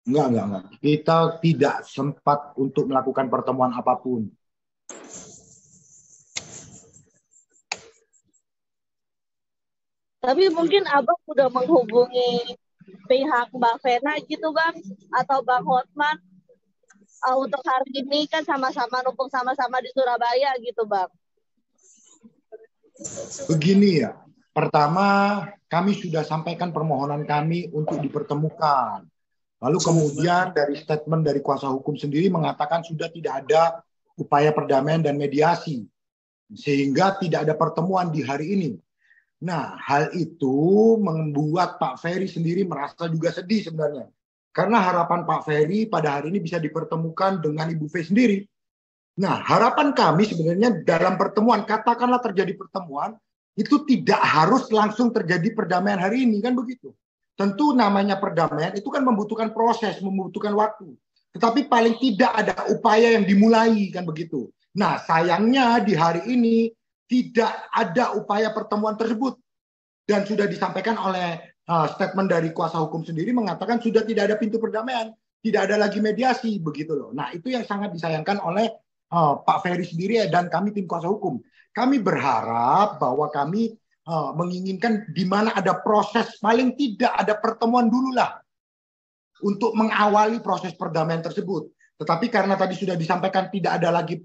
Enggak. Kita tidak sempat untuk melakukan pertemuan apapun. Tapi mungkin Abang udah menghubungi pihak Mbak Vena gitu Bang, atau Bang Hotman, untuk hari ini kan sama-sama numpung sama-sama di Surabaya gitu Bang. Begini ya, pertama kami sudah sampaikan permohonan kami untuk dipertemukan. Lalu kemudian dari statement dari kuasa hukum sendiri mengatakan sudah tidak ada upaya perdamaian dan mediasi. Sehingga tidak ada pertemuan di hari ini. Nah, hal itu membuat Pak Ferry sendiri merasa juga sedih sebenarnya. Karena harapan Pak Ferry pada hari ini bisa dipertemukan dengan Ibu V sendiri. Nah, harapan kami sebenarnya dalam pertemuan, katakanlah terjadi pertemuan, itu tidak harus langsung terjadi perdamaian hari ini, kan begitu. Tentu namanya perdamaian itu kan membutuhkan proses, membutuhkan waktu. Tetapi paling tidak ada upaya yang dimulai, kan begitu. Nah, sayangnya di hari ini tidak ada upaya pertemuan tersebut. Dan sudah disampaikan oleh statement dari kuasa hukum sendiri mengatakan sudah tidak ada pintu perdamaian, tidak ada lagi mediasi, begitu loh. Nah, itu yang sangat disayangkan oleh Pak Ferry sendiri dan kami tim kuasa hukum. Kami berharap bahwa kami menginginkan di mana ada proses, paling tidak ada pertemuan dulu lah untuk mengawali proses perdamaian tersebut. Tetapi karena tadi sudah disampaikan tidak ada lagi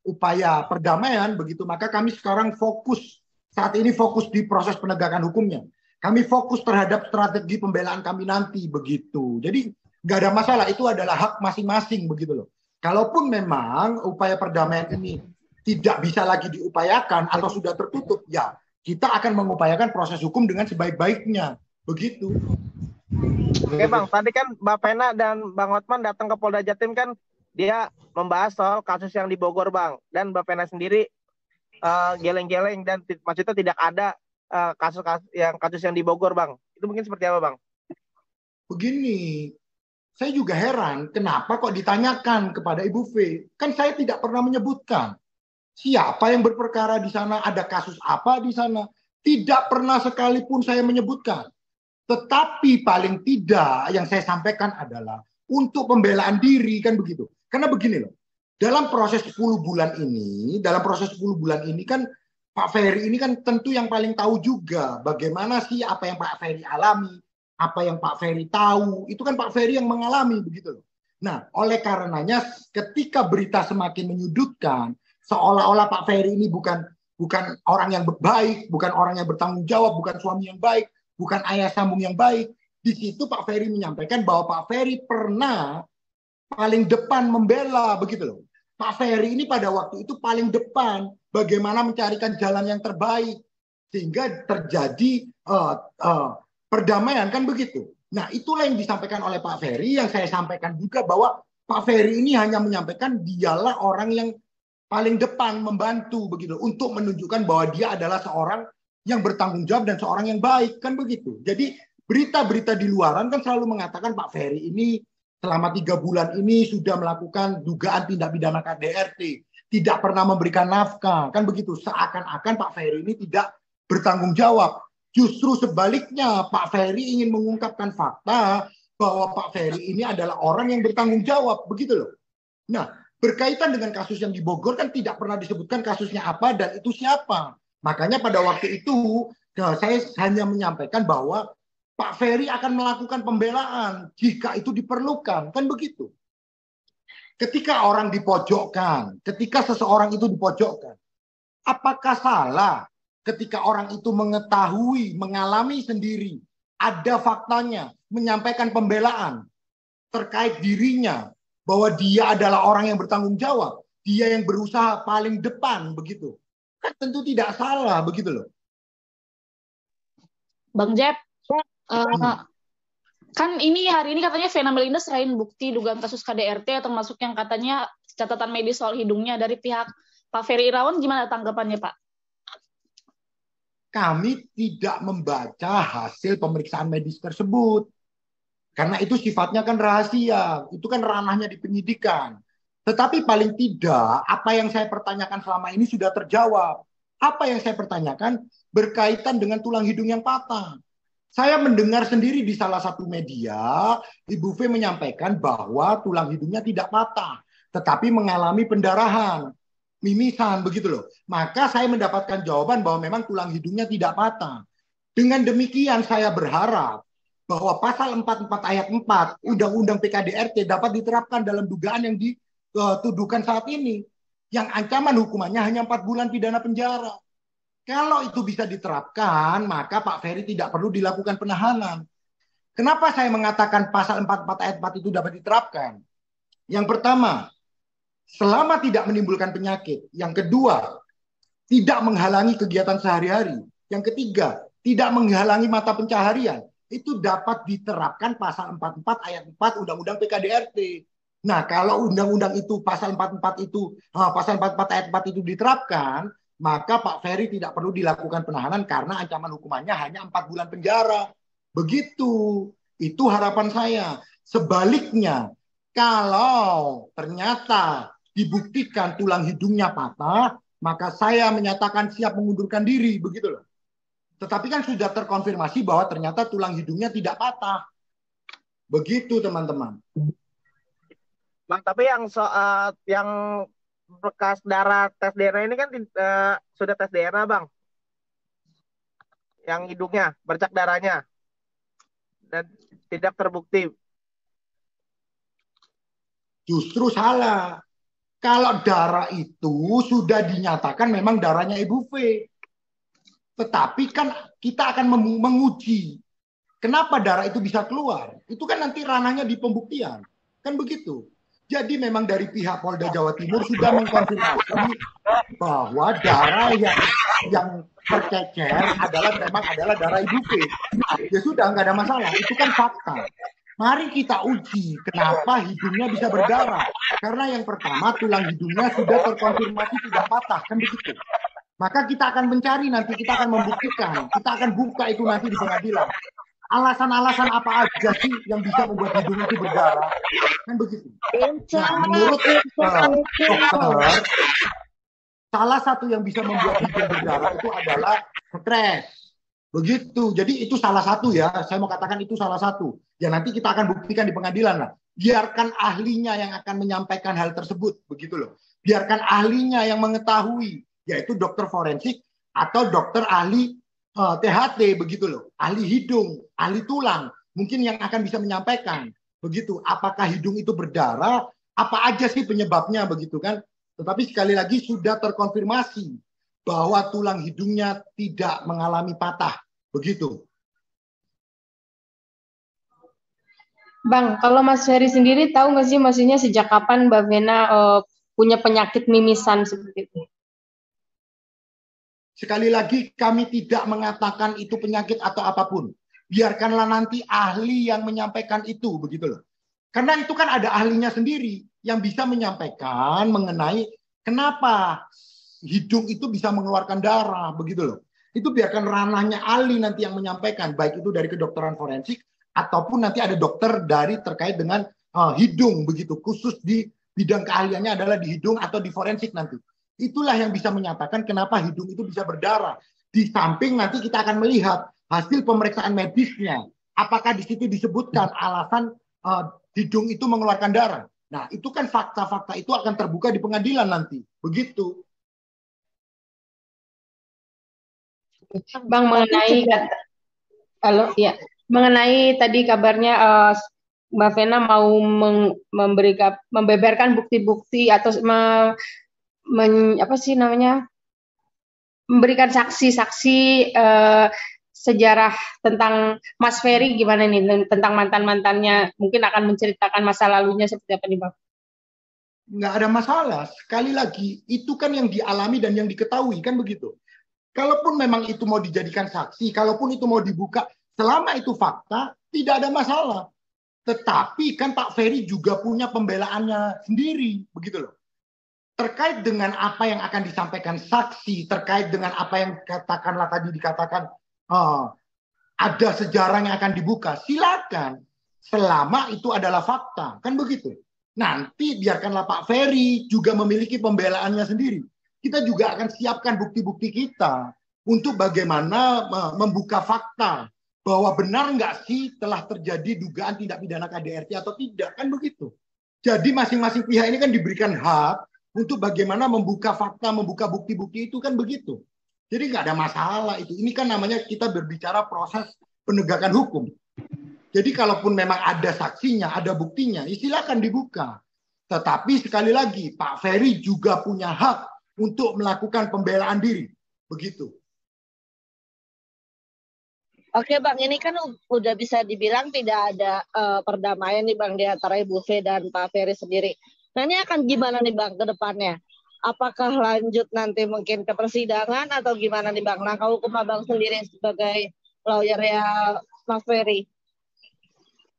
upaya perdamaian, begitu maka kami sekarang fokus saat ini fokus di proses penegakan hukumnya. Kami fokus terhadap strategi pembelaan kami nanti, begitu. Jadi nggak ada masalah, itu adalah hak masing-masing, begitu loh. Kalaupun memang upaya perdamaian ini tidak bisa lagi diupayakan atau sudah tertutup, ya kita akan mengupayakan proses hukum dengan sebaik-baiknya. Begitu. Oke Bang, tadi kan Mbak Vena dan Bang Hotman datang ke Polda Jatim kan dia membahas soal kasus yang di Bogor Bang. Dan Mbak Vena sendiri geleng-geleng dan maksudnya tidak ada kasus yang di Bogor Bang. Itu mungkin seperti apa Bang? Begini, saya juga heran kenapa kok ditanyakan kepada Ibu V. Kan saya tidak pernah menyebutkan siapa yang berperkara di sana, ada kasus apa di sana. Tidak pernah sekalipun saya menyebutkan. Tetapi paling tidak yang saya sampaikan adalah untuk pembelaan diri, kan begitu. Karena begini loh, dalam proses 10 bulan ini, kan Pak Ferry ini kan tentu yang paling tahu juga bagaimana sih apa yang Pak Ferry alami, apa yang Pak Ferry tahu, itu kan Pak Ferry yang mengalami, begitu loh. Nah, oleh karenanya ketika berita semakin menyudutkan, seolah-olah Pak Ferry ini bukan bukan orang yang baik, bukan orang yang bertanggung jawab, bukan suami yang baik, bukan ayah sambung yang baik. Di situ Pak Ferry menyampaikan bahwa Pak Ferry pernah paling depan membela, begitu loh. Pak Ferry ini pada waktu itu paling depan bagaimana mencarikan jalan yang terbaik sehingga terjadi perdamaian, kan begitu. Nah, itulah yang disampaikan oleh Pak Ferry, yang saya sampaikan juga bahwa Pak Ferry ini hanya menyampaikan dialah orang yang paling depan membantu, begitu, untuk menunjukkan bahwa dia adalah seorang yang bertanggung jawab dan seorang yang baik, kan begitu. Jadi berita-berita di luaran kan selalu mengatakan Pak Ferry ini selama 3 bulan ini sudah melakukan dugaan tindak pidana KDRT, tidak pernah memberikan nafkah, kan begitu. Seakan-akan Pak Ferry ini tidak bertanggung jawab. Justru sebaliknya, Pak Ferry ingin mengungkapkan fakta bahwa Pak Ferry ini adalah orang yang bertanggung jawab, begitu loh. Nah, berkaitan dengan kasus yang di Bogor kan tidak pernah disebutkan kasusnya apa dan itu siapa. Makanya pada waktu itu saya hanya menyampaikan bahwa Pak Ferry akan melakukan pembelaan jika itu diperlukan, kan begitu. Ketika orang dipojokkan, ketika seseorang itu dipojokkan, apakah salah ketika orang itu mengetahui, mengalami sendiri, ada faktanya, menyampaikan pembelaan terkait dirinya, bahwa dia adalah orang yang bertanggung jawab, dia yang berusaha paling depan, begitu. Kan tentu tidak salah, begitu loh. Bang Jeb, kan ini hari ini katanya Vena Melinda serahin bukti dugaan kasus KDRT termasuk yang katanya catatan medis soal hidungnya dari pihak Pak Ferry Irawan, gimana tanggapannya Pak? Kami tidak membaca hasil pemeriksaan medis tersebut. Karena itu sifatnya kan rahasia, itu kan ranahnya di penyidikan. Tetapi paling tidak apa yang saya pertanyakan selama ini sudah terjawab. Apa yang saya pertanyakan berkaitan dengan tulang hidung yang patah. Saya mendengar sendiri di salah satu media, Ibu V menyampaikan bahwa tulang hidungnya tidak patah, tetapi mengalami pendarahan, mimisan, begitu loh. Maka saya mendapatkan jawaban bahwa memang tulang hidungnya tidak patah. Dengan demikian saya berharap bahwa pasal 44 ayat 4 Undang-Undang PKDRT dapat diterapkan dalam dugaan yang dituduhkan saat ini. Yang ancaman hukumannya hanya 4 bulan pidana penjara. Kalau itu bisa diterapkan, maka Pak Ferry tidak perlu dilakukan penahanan. Kenapa saya mengatakan pasal 44 ayat 4 itu dapat diterapkan? Yang pertama, selama tidak menimbulkan penyakit. Yang kedua, tidak menghalangi kegiatan sehari-hari. Yang ketiga, tidak menghalangi mata pencaharian. Itu dapat diterapkan pasal 44 ayat 4 Undang-Undang PKDRT. Nah, kalau undang-undang itu pasal 44 itu pasal 44 ayat 4 itu diterapkan, maka Pak Ferry tidak perlu dilakukan penahanan karena ancaman hukumannya hanya 4 bulan penjara. Begitu. Itu harapan saya. Sebaliknya, kalau ternyata dibuktikan tulang hidungnya patah, maka saya menyatakan siap mengundurkan diri, begitu loh. Tetapi kan sudah terkonfirmasi bahwa ternyata tulang hidungnya tidak patah. Begitu, teman-teman. Bang, tapi yang bekas darah tes DNA ini kan sudah tes DNA, Bang. Yang hidungnya, bercak darahnya. Dan tidak terbukti. Justru salah. Kalau darah itu sudah dinyatakan memang darahnya Ibu V. Tetapi kan kita akan menguji. Kenapa darah itu bisa keluar? Itu kan nanti ranahnya di pembuktian. Kan begitu. Jadi memang dari pihak Polda Jawa Timur sudah mengkonfirmasi bahwa darah yang tercecer memang adalah darah Ibu V. Ya sudah, nggak ada masalah. Itu kan fakta. Mari kita uji kenapa hidungnya bisa berdarah. Karena yang pertama tulang hidungnya sudah terkonfirmasi tidak patah, kan begitu. Maka kita akan mencari nanti, kita akan membuktikan, kita akan buka itu nanti di pengadilan. Alasan-alasan apa aja sih yang bisa membuat hidung itu berdarah? Kan begitu. Nah, menurut dokter, salah satu yang bisa membuat hidung berdarah itu adalah stres. Begitu. Jadi itu salah satu ya. Saya mau katakan itu salah satu. Ya nanti kita akan buktikan di pengadilan lah. Biarkan ahlinya yang akan menyampaikan hal tersebut. Begitu loh. Biarkan ahlinya yang mengetahui. Yaitu dokter forensik atau dokter ahli THT, begitu loh, ahli hidung, ahli tulang, mungkin yang akan bisa menyampaikan, begitu. Apakah hidung itu berdarah? Apa aja sih penyebabnya, begitu kan? Tetapi sekali lagi sudah terkonfirmasi bahwa tulang hidungnya tidak mengalami patah, begitu. Bang, kalau Mas Ferry sendiri tahu nggak sih maksudnya sejak kapan Mbak Vena punya penyakit mimisan seperti itu? Sekali lagi kami tidak mengatakan itu penyakit atau apapun. Biarkanlah nanti ahli yang menyampaikan itu, begitu loh. Karena itu kan ada ahlinya sendiri yang bisa menyampaikan mengenai kenapa hidung itu bisa mengeluarkan darah, begitu loh. Itu biarkan ranahnya ahli nanti yang menyampaikan, baik itu dari kedokteran forensik ataupun nanti ada dokter dari terkait dengan hidung, begitu. Khusus di bidang keahliannya adalah di hidung atau di forensik nanti. Itulah yang bisa menyatakan kenapa hidung itu bisa berdarah. Di samping nanti kita akan melihat hasil pemeriksaan medisnya. Apakah di situ disebutkan alasan hidung itu mengeluarkan darah. Nah, itu kan fakta-fakta itu akan terbuka di pengadilan nanti. Begitu. Bang, mengenai tadi kabarnya Mbak Vena mau membeberkan bukti-bukti atau memberikan saksi-saksi sejarah tentang Mas Ferry gimana nih, tentang mantan-mantannya, mungkin akan menceritakan masa lalunya seperti apa nih Bang? Nggak ada masalah. Sekali lagi, itu kan yang dialami dan yang diketahui, kan begitu. Kalaupun memang itu mau dijadikan saksi, kalaupun itu mau dibuka, selama itu fakta, tidak ada masalah. Tetapi kan Pak Ferry juga punya pembelaannya sendiri, begitu loh. Terkait dengan apa yang akan disampaikan saksi, terkait dengan apa yang katakanlah tadi dikatakan ada sejarah yang akan dibuka, silakan. Selama itu adalah fakta, kan begitu. Nanti biarkanlah Pak Ferry juga memiliki pembelaannya sendiri. Kita juga akan siapkan bukti-bukti kita untuk bagaimana membuka fakta bahwa benar nggak sih telah terjadi dugaan tindak pidana KDRT atau tidak, kan begitu. Jadi masing-masing pihak ini kan diberikan hak untuk bagaimana membuka fakta, membuka bukti-bukti itu, kan begitu. Jadi nggak ada masalah itu. Ini kan namanya kita berbicara proses penegakan hukum. Jadi kalaupun memang ada saksinya, ada buktinya, silakan dibuka. Tetapi sekali lagi, Pak Ferry juga punya hak untuk melakukan pembelaan diri. Begitu. Oke Bang, ini kan udah bisa dibilang tidak ada perdamaian nih Bang di antara Ibu V dan Pak Ferry sendiri. Nah ini akan gimana nih Bang ke depannya? Apakah lanjut nanti mungkin ke persidangan atau gimana nih Bang? Langkah hukum Abang sendiri sebagai lawyer ya Mas Ferry.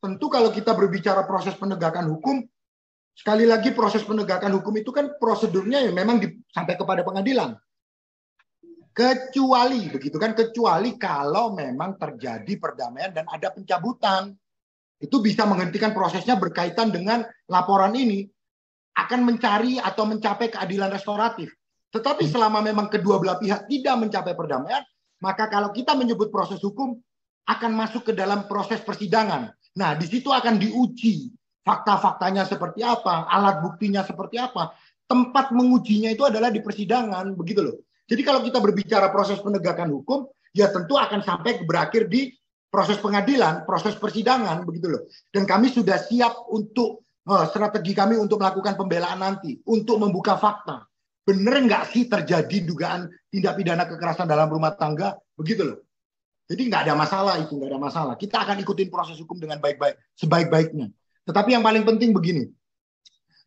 Tentu kalau kita berbicara proses penegakan hukum, sekali lagi proses penegakan hukum itu kan prosedurnya ya memang sampai kepada pengadilan. Kecuali begitu kan, kecuali kalau memang terjadi perdamaian dan ada pencabutan. Itu bisa menghentikan prosesnya berkaitan dengan laporan ini akan mencari atau mencapai keadilan restoratif. Tetapi selama memang kedua belah pihak tidak mencapai perdamaian, maka kalau kita menyebut proses hukum akan masuk ke dalam proses persidangan. Nah, di situ akan diuji fakta-faktanya seperti apa, alat buktinya seperti apa. Tempat mengujinya itu adalah di persidangan, begitu loh. Jadi kalau kita berbicara proses penegakan hukum, ya tentu akan sampai berakhir di proses pengadilan, proses persidangan, begitu loh. Dan kami sudah siap untuk strategi kami untuk melakukan pembelaan nanti, untuk membuka fakta. Bener nggak sih terjadi dugaan tindak pidana kekerasan dalam rumah tangga, begitu loh. Jadi nggak ada masalah itu, nggak ada masalah. Kita akan ikutin proses hukum dengan baik-baik, sebaik-baiknya. Tetapi yang paling penting begini,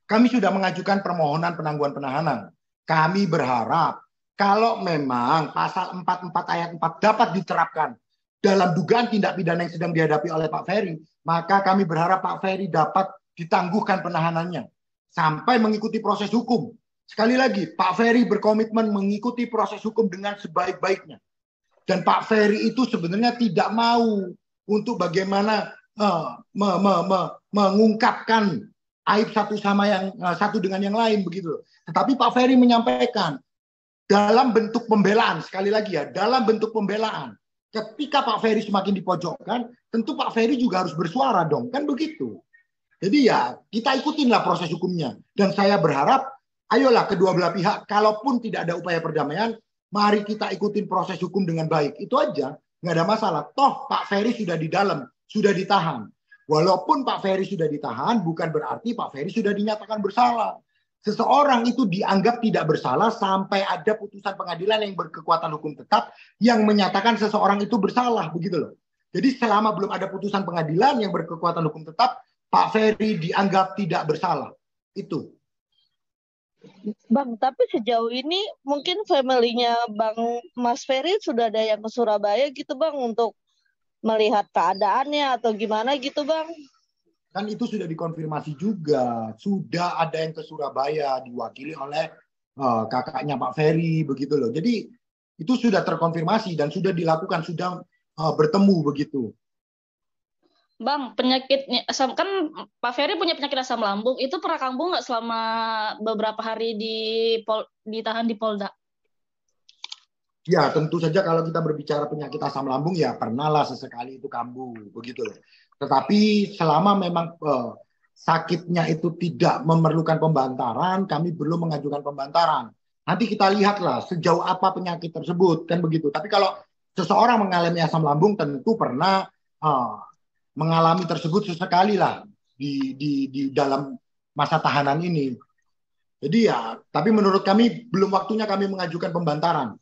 kami sudah mengajukan permohonan penangguhan penahanan. Kami berharap kalau memang pasal 44 ayat 4 dapat diterapkan dalam dugaan tindak pidana yang sedang dihadapi oleh Pak Ferry, maka kami berharap Pak Ferry dapat ditangguhkan penahanannya sampai mengikuti proses hukum. Sekali lagi, Pak Ferry berkomitmen mengikuti proses hukum dengan sebaik-baiknya. Dan Pak Ferry itu sebenarnya tidak mau untuk bagaimana mengungkapkan aib satu dengan yang lain, begitu. Tetapi Pak Ferry menyampaikan dalam bentuk pembelaan, sekali lagi ya, dalam bentuk pembelaan. Ketika Pak Ferry semakin dipojokkan, tentu Pak Ferry juga harus bersuara dong, kan begitu. Jadi ya, kita ikutinlah proses hukumnya. Dan saya berharap, ayolah kedua belah pihak, kalaupun tidak ada upaya perdamaian, mari kita ikutin proses hukum dengan baik. Itu aja, nggak ada masalah. Toh Pak Ferry sudah di dalam, sudah ditahan. Walaupun Pak Ferry sudah ditahan, bukan berarti Pak Ferry sudah dinyatakan bersalah. Seseorang itu dianggap tidak bersalah sampai ada putusan pengadilan yang berkekuatan hukum tetap yang menyatakan seseorang itu bersalah, begitu loh. Jadi selama belum ada putusan pengadilan yang berkekuatan hukum tetap, Pak Ferry dianggap tidak bersalah. Itu. Bang, tapi sejauh ini mungkin family-nya Bang Mas Ferry sudah ada yang ke Surabaya gitu Bang untuk melihat keadaannya atau gimana gitu Bang? Kan itu sudah dikonfirmasi juga. Sudah ada yang ke Surabaya diwakili oleh kakaknya Pak Ferry, begitu loh. Jadi itu sudah terkonfirmasi dan sudah dilakukan, sudah bertemu begitu. Bang, penyakitnya kan Pak Ferry punya penyakit asam lambung, itu pernah kambuh nggak selama beberapa hari ditahan di Polda? Ya, tentu saja kalau kita berbicara penyakit asam lambung ya pernahlah sesekali itu kambuh, begitu loh. Tetapi selama memang sakitnya itu tidak memerlukan pembantaran, kami belum mengajukan pembantaran. Nanti kita lihatlah sejauh apa penyakit tersebut, kan begitu. Tapi kalau seseorang mengalami asam lambung tentu pernah mengalami tersebut sesekali lah di dalam masa tahanan ini. Jadi ya, tapi menurut kami belum waktunya kami mengajukan pembantaran.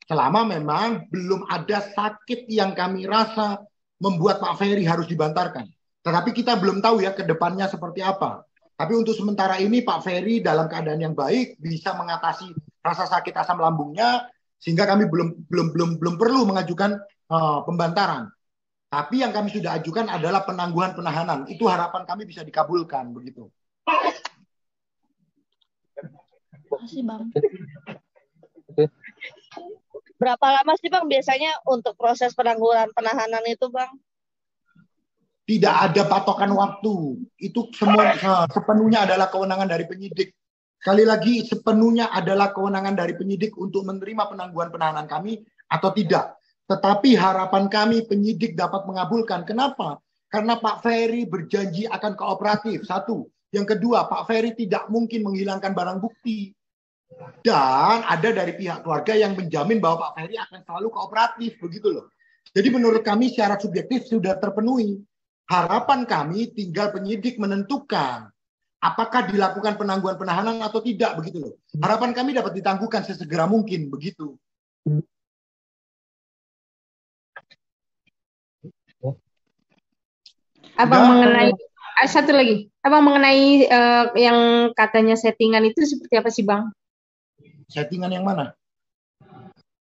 Selama memang belum ada sakit yang kami rasa membuat Pak Ferry harus dibantarkan. Tetapi kita belum tahu ya ke depannya seperti apa. Tapi untuk sementara ini Pak Ferry dalam keadaan yang baik bisa mengatasi rasa sakit asam lambungnya sehingga kami belum perlu mengajukan pembantaran. Tapi yang kami sudah ajukan adalah penangguhan penahanan. Itu harapan kami bisa dikabulkan begitu. Terima kasih Bang. Berapa lama sih Bang biasanya untuk proses penangguhan penahanan itu Bang? Tidak ada patokan waktu. Itu semua sepenuhnya adalah kewenangan dari penyidik. Sekali lagi sepenuhnya adalah kewenangan dari penyidik untuk menerima penangguhan penahanan kami atau tidak. Tetapi harapan kami penyidik dapat mengabulkan. Kenapa? Karena Pak Ferry berjanji akan kooperatif. Satu. Yang kedua, Pak Ferry tidak mungkin menghilangkan barang bukti. Dan ada dari pihak keluarga yang menjamin bahwa Pak Ferry akan selalu kooperatif. Begitu loh. Jadi menurut kami syarat subjektif sudah terpenuhi. Harapan kami tinggal penyidik menentukan apakah dilakukan penangguhan penahanan atau tidak. Begitu loh. Harapan kami dapat ditangguhkan sesegera mungkin. Begitu. Abang mengenai satu lagi, abang mengenai yang katanya settingan itu seperti apa sih bang? Settingan yang mana?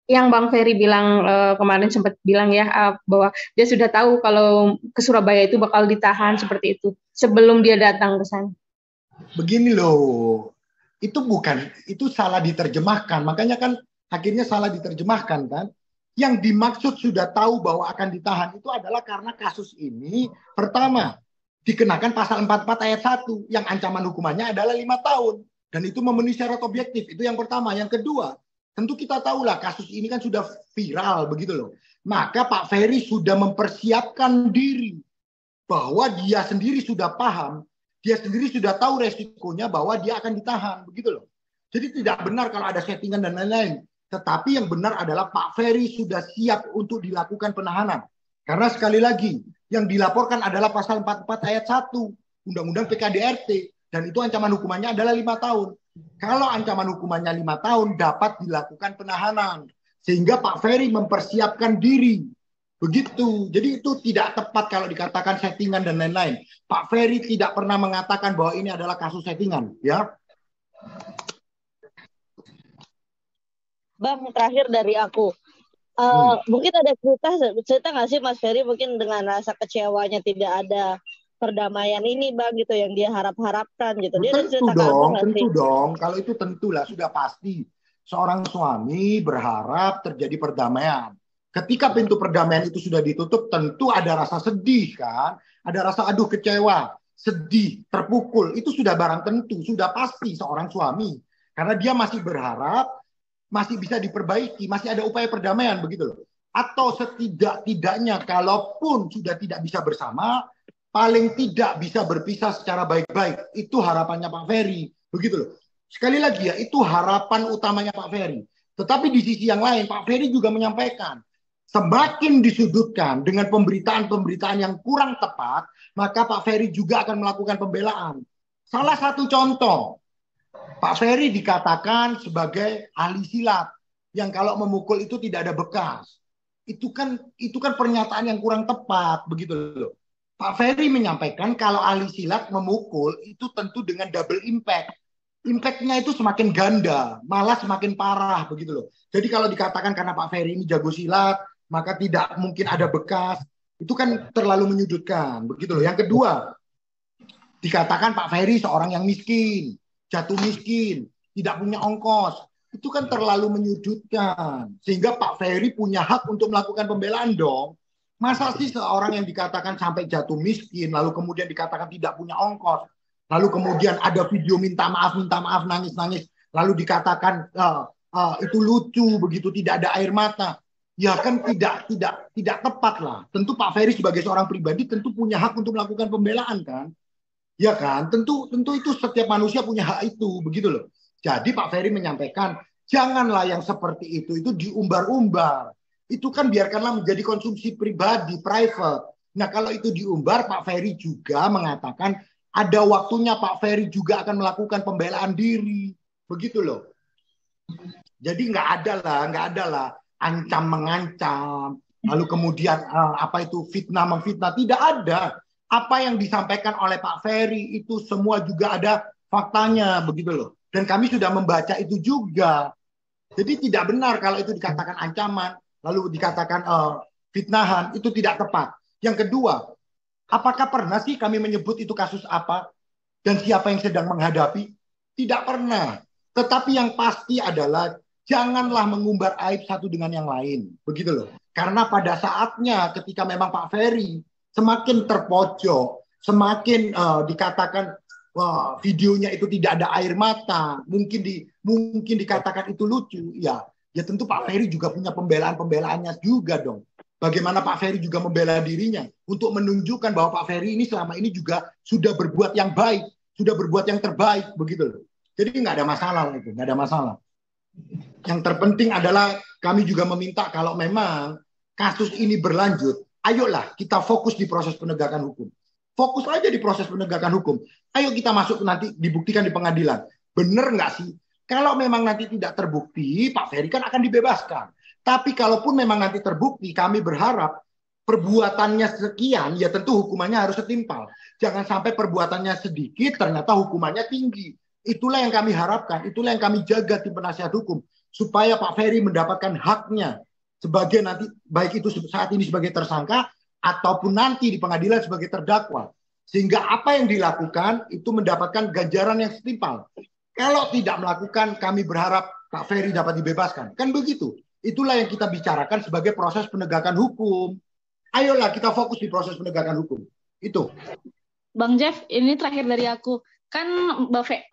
Yang Bang Ferry bilang kemarin sempat bilang ya bahwa dia sudah tahu kalau ke Surabaya itu bakal ditahan seperti itu sebelum dia datang ke sana. Begini loh, itu salah diterjemahkan, makanya kan akhirnya salah diterjemahkan kan. Yang dimaksud sudah tahu bahwa akan ditahan itu adalah karena kasus ini pertama dikenakan pasal 44 ayat 1 yang ancaman hukumannya adalah 5 tahun dan itu memenuhi syarat objektif. Itu yang pertama. Yang kedua, tentu kita tahulah kasus ini kan sudah viral begitu loh. Maka Pak Ferry sudah mempersiapkan diri bahwa dia sendiri sudah paham, dia sendiri sudah tahu resikonya bahwa dia akan ditahan begitu loh. Jadi tidak benar kalau ada settingan dan lain-lain. Tetapi yang benar adalah Pak Ferry sudah siap untuk dilakukan penahanan. Karena sekali lagi, yang dilaporkan adalah pasal 44 ayat 1 Undang-Undang PKDRT. Dan itu ancaman hukumannya adalah 5 tahun. Kalau ancaman hukumannya 5 tahun, dapat dilakukan penahanan. Sehingga Pak Ferry mempersiapkan diri. Begitu. Jadi itu tidak tepat kalau dikatakan settingan dan lain-lain. Pak Ferry tidak pernah mengatakan bahwa ini adalah kasus settingan. Ya. Bang, terakhir dari aku. Mungkin ada cerita nggak sih Mas Ferry mungkin dengan rasa kecewanya tidak ada perdamaian ini Bang gitu yang dia harapkan gitu. Dia Tentu dong. Kalau itu tentulah sudah pasti seorang suami berharap terjadi perdamaian. Ketika pintu perdamaian itu sudah ditutup, tentu ada rasa sedih kan, ada rasa aduh kecewa, sedih, terpukul. Itu sudah barang tentu, sudah pasti seorang suami karena dia masih berharap masih bisa diperbaiki, masih ada upaya perdamaian begitu loh. Atau setidak-tidaknya kalaupun sudah tidak bisa bersama, paling tidak bisa berpisah secara baik-baik. Itu harapannya Pak Ferry, begitu loh. Sekali lagi ya, itu harapan utamanya Pak Ferry. Tetapi di sisi yang lain, Pak Ferry juga menyampaikan, semakin disudutkan dengan pemberitaan-pemberitaan yang kurang tepat, maka Pak Ferry juga akan melakukan pembelaan. Salah satu contoh, Pak Ferry dikatakan sebagai ahli silat yang kalau memukul itu tidak ada bekas. Itu kan pernyataan yang kurang tepat begitu loh. Pak Ferry menyampaikan kalau ahli silat memukul itu tentu dengan double impact. Impact-nya itu semakin ganda, malah semakin parah begitu loh. Jadi kalau dikatakan karena Pak Ferry ini jago silat, maka tidak mungkin ada bekas. Itu kan terlalu menyudutkan begitu loh. Yang kedua, dikatakan Pak Ferry seorang yang miskin, jatuh miskin, tidak punya ongkos, itu kan terlalu menyudutkan. Sehingga Pak Ferry punya hak untuk melakukan pembelaan dong. Masa sih seorang yang dikatakan sampai jatuh miskin, lalu kemudian dikatakan tidak punya ongkos, lalu kemudian ada video minta maaf, nangis-nangis, lalu dikatakan itu lucu, begitu tidak ada air mata. Ya kan tidak tepat lah. Tentu Pak Ferry sebagai seorang pribadi tentu punya hak untuk melakukan pembelaan kan. Ya kan, tentu itu setiap manusia punya hak itu, begitu loh. Jadi Pak Ferry menyampaikan, janganlah yang seperti itu diumbar-umbar. Itu kan biarkanlah menjadi konsumsi pribadi, private. Nah kalau itu diumbar, Pak Ferry juga mengatakan ada waktunya Pak Ferry juga akan melakukan pembelaan diri, begitu loh. Jadi nggak ada lah ancam-mengancam, lalu kemudian fitnah memfitnah, tidak ada. Apa yang disampaikan oleh Pak Ferry itu semua juga ada faktanya begitu loh. Dan kami sudah membaca itu juga. Jadi tidak benar kalau itu dikatakan ancaman, lalu dikatakan fitnahan, itu tidak tepat. Yang kedua, apakah pernah sih kami menyebut itu kasus apa dan siapa yang sedang menghadapi? Tidak pernah. Tetapi yang pasti adalah janganlah mengumbar aib satu dengan yang lain. Begitu loh. Karena pada saatnya ketika memang Pak Ferry semakin terpojok, semakin dikatakan videonya itu tidak ada air mata, mungkin dikatakan itu lucu, ya ya tentu Pak Ferry juga punya pembelaan-pembelaannya juga dong. Bagaimana Pak Ferry juga membela dirinya untuk menunjukkan bahwa Pak Ferry ini selama ini juga sudah berbuat yang baik, sudah berbuat yang terbaik, begitu loh. Jadi nggak ada masalah itu, nggak ada masalah. Yang terpenting adalah kami juga meminta kalau memang kasus ini berlanjut, ayolah kita fokus di proses penegakan hukum. Fokus aja di proses penegakan hukum. Ayo kita masuk nanti dibuktikan di pengadilan. Bener nggak sih? Kalau memang nanti tidak terbukti, Pak Ferry kan akan dibebaskan. Tapi kalaupun memang nanti terbukti, kami berharap perbuatannya sekian, ya tentu hukumannya harus setimpal. Jangan sampai perbuatannya sedikit, ternyata hukumannya tinggi. Itulah yang kami harapkan, itulah yang kami jaga tim penasihat hukum. Supaya Pak Ferry mendapatkan haknya sebagai nanti, baik itu saat ini sebagai tersangka, ataupun nanti di pengadilan sebagai terdakwa. Sehingga apa yang dilakukan itu mendapatkan ganjaran yang setimpal. Kalau tidak melakukan, kami berharap Pak Ferry dapat dibebaskan. Kan begitu. Itulah yang kita bicarakan sebagai proses penegakan hukum. Ayolah kita fokus di proses penegakan hukum. Itu. Bang Jeff, ini terakhir dari aku. Kan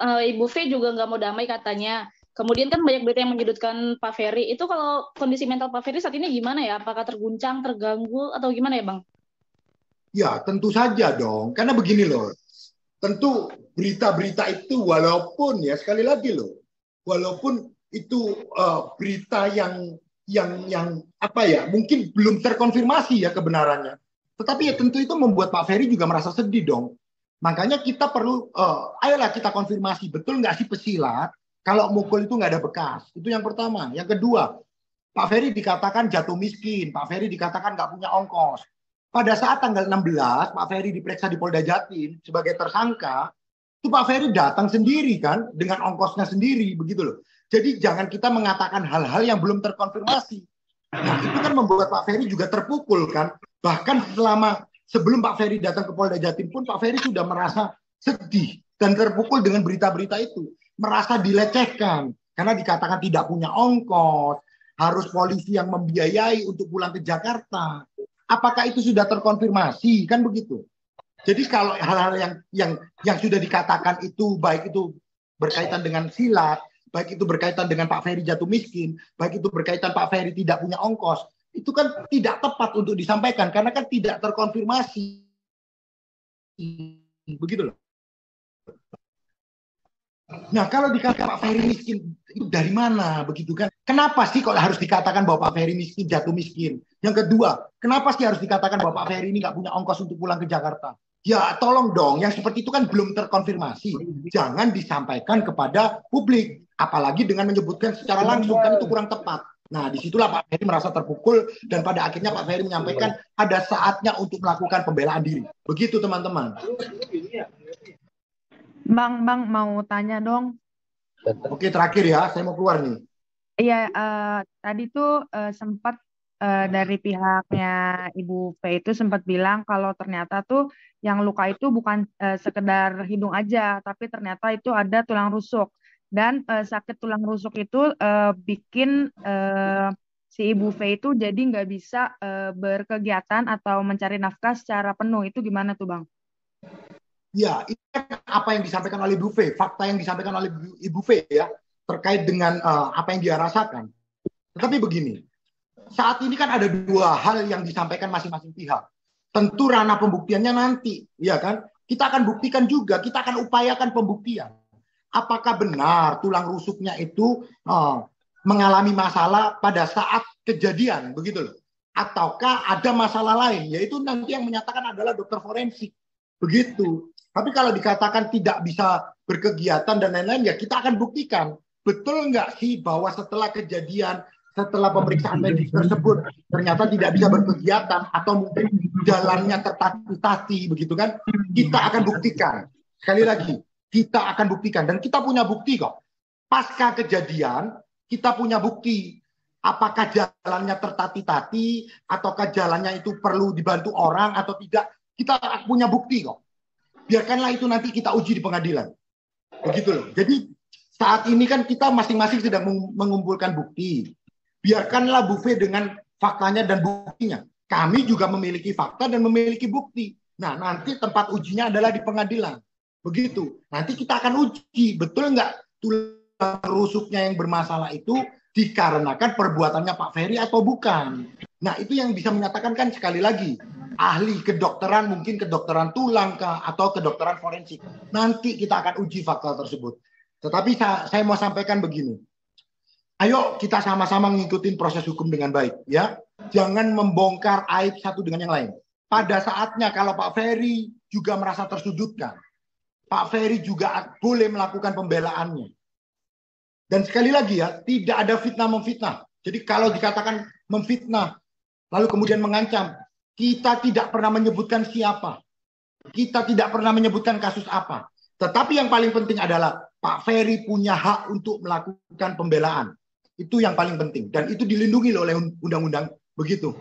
Ibu V juga nggak mau damai katanya. Kemudian kan banyak berita yang menyudutkan Pak Ferry. Itu kalau kondisi mental Pak Ferry saat ini gimana ya? Apakah terguncang, terganggu, atau gimana ya Bang? Ya tentu saja dong. Karena begini loh. Tentu berita-berita itu walaupun ya sekali lagi loh. Walaupun itu berita yang apa ya mungkin belum terkonfirmasi ya kebenarannya, tetapi ya tentu itu membuat Pak Ferry juga merasa sedih dong. Makanya kita perlu ayolah kita konfirmasi betul nggak sih pesilat kalau mukul itu nggak ada bekas. Itu yang pertama. Yang kedua, Pak Ferry dikatakan jatuh miskin, Pak Ferry dikatakan nggak punya ongkos. Pada saat tanggal 16 Pak Ferry diperiksa di Polda Jatim sebagai tersangka, itu Pak Ferry datang sendiri kan dengan ongkosnya sendiri begitu loh. Jadi jangan kita mengatakan hal-hal yang belum terkonfirmasi. Nah, itu kan membuat Pak Ferry juga terpukul kan. Bahkan sebelum Pak Ferry datang ke Polda Jatim pun Pak Ferry sudah merasa sedih dan terpukul dengan berita-berita itu. Merasa dilecehkan karena dikatakan tidak punya ongkos, harus polisi yang membiayai untuk pulang ke Jakarta. Apakah itu sudah terkonfirmasi? Kan begitu. Jadi kalau hal-hal yang sudah dikatakan itu baik itu berkaitan dengan silat, baik itu berkaitan dengan Pak Ferry jatuh miskin, baik itu berkaitan Pak Ferry tidak punya ongkos, itu kan tidak tepat untuk disampaikan karena kan tidak terkonfirmasi. Begitu loh. Nah, kalau dikatakan Pak Ferry miskin, itu dari mana? Begitu kan? Kenapa sih kalau harus dikatakan bahwa Pak Ferry miskin, jatuh miskin? Yang kedua, kenapa sih harus dikatakan bahwa Pak Ferry ini nggak punya ongkos untuk pulang ke Jakarta? Ya, tolong dong, yang seperti itu kan belum terkonfirmasi. Jangan disampaikan kepada publik. Apalagi dengan menyebutkan secara langsung, kan itu kurang tepat. Nah, disitulah Pak Ferry merasa terpukul, dan pada akhirnya Pak Ferry menyampaikan ada saatnya untuk melakukan pembelaan diri. Begitu, teman-teman. Bang mau tanya dong. Oke, terakhir ya, saya mau keluar nih. Iya, tadi tuh sempat dari pihaknya Ibu V itu sempat bilang kalau ternyata tuh yang luka itu bukan sekedar hidung aja, tapi ternyata itu ada tulang rusuk. Dan sakit tulang rusuk itu bikin si Ibu V itu jadi nggak bisa berkegiatan atau mencari nafkah secara penuh. Itu gimana tuh Bang? Ya, ini apa yang disampaikan oleh Ibu V, fakta yang disampaikan oleh Ibu V ya, terkait dengan apa yang dia rasakan. Tetapi begini, saat ini kan ada dua hal yang disampaikan masing-masing pihak. Tentu ranah pembuktiannya nanti, ya kan? Kita akan buktikan juga, kita akan upayakan pembuktian. Apakah benar tulang rusuknya itu mengalami masalah pada saat kejadian, begitu loh? Ataukah ada masalah lain, yaitu nanti yang menyatakan adalah dokter forensik, begitu. Tapi kalau dikatakan tidak bisa berkegiatan dan lain-lain, ya kita akan buktikan. Betul nggak sih bahwa setelah kejadian, setelah pemeriksaan medis tersebut, ternyata tidak bisa berkegiatan, atau mungkin jalannya tertati-tati, begitu kan? Kita akan buktikan. Sekali lagi, kita akan buktikan. Dan kita punya bukti kok. Pasca kejadian, kita punya bukti. Apakah jalannya tertati-tati, ataukah jalannya itu perlu dibantu orang atau tidak. Kita punya bukti kok. Biarkanlah itu nanti kita uji di pengadilan. Begitu loh. Jadi saat ini kan kita masing-masing sedang mengumpulkan bukti. Biarkanlah Bu V dengan faktanya dan buktinya. Kami juga memiliki fakta dan memiliki bukti. Nah, nanti tempat ujinya adalah di pengadilan. Begitu. Nanti kita akan uji, betul nggak tulang rusuknya yang bermasalah itu dikarenakan perbuatannya Pak Ferry atau bukan. Nah, itu yang bisa menyatakan kan sekali lagi ahli kedokteran, mungkin kedokteran tulang kah, atau kedokteran forensik. Nanti kita akan uji fakta tersebut. Tetapi saya mau sampaikan begini. Ayo kita sama-sama mengikuti proses hukum dengan baik, ya. Jangan membongkar aib satu dengan yang lain. Pada saatnya kalau Pak Ferry juga merasa tersudutkan, Pak Ferry juga boleh melakukan pembelaannya. Dan sekali lagi ya, tidak ada fitnah-memfitnah. Jadi kalau dikatakan memfitnah, lalu kemudian mengancam, kita tidak pernah menyebutkan siapa. Kita tidak pernah menyebutkan kasus apa. Tetapi yang paling penting adalah Pak Ferry punya hak untuk melakukan pembelaan. Itu yang paling penting. Dan itu dilindungi oleh undang-undang. Begitu.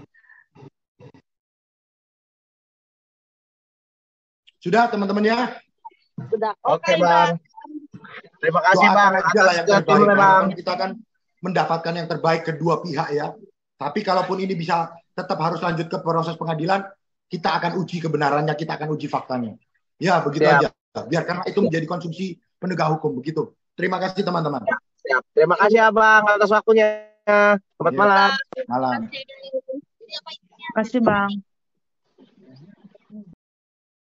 Sudah teman-teman ya? Sudah. Oke, Bang. Terima kasih, Bang. Aja lah yang Atas terbaik. Bang. Kita akan mendapatkan yang terbaik kedua pihak ya. Tapi kalaupun ini bisa tetap harus lanjut ke proses pengadilan, kita akan uji kebenarannya, kita akan uji faktanya. Ya, begitu aja. Biarkan itu menjadi konsumsi penegak hukum. Begitu. Terima kasih teman-teman. Siap. Terima kasih, Abang, atas waktunya. Selamat malam. Malam. Terima kasih Bang.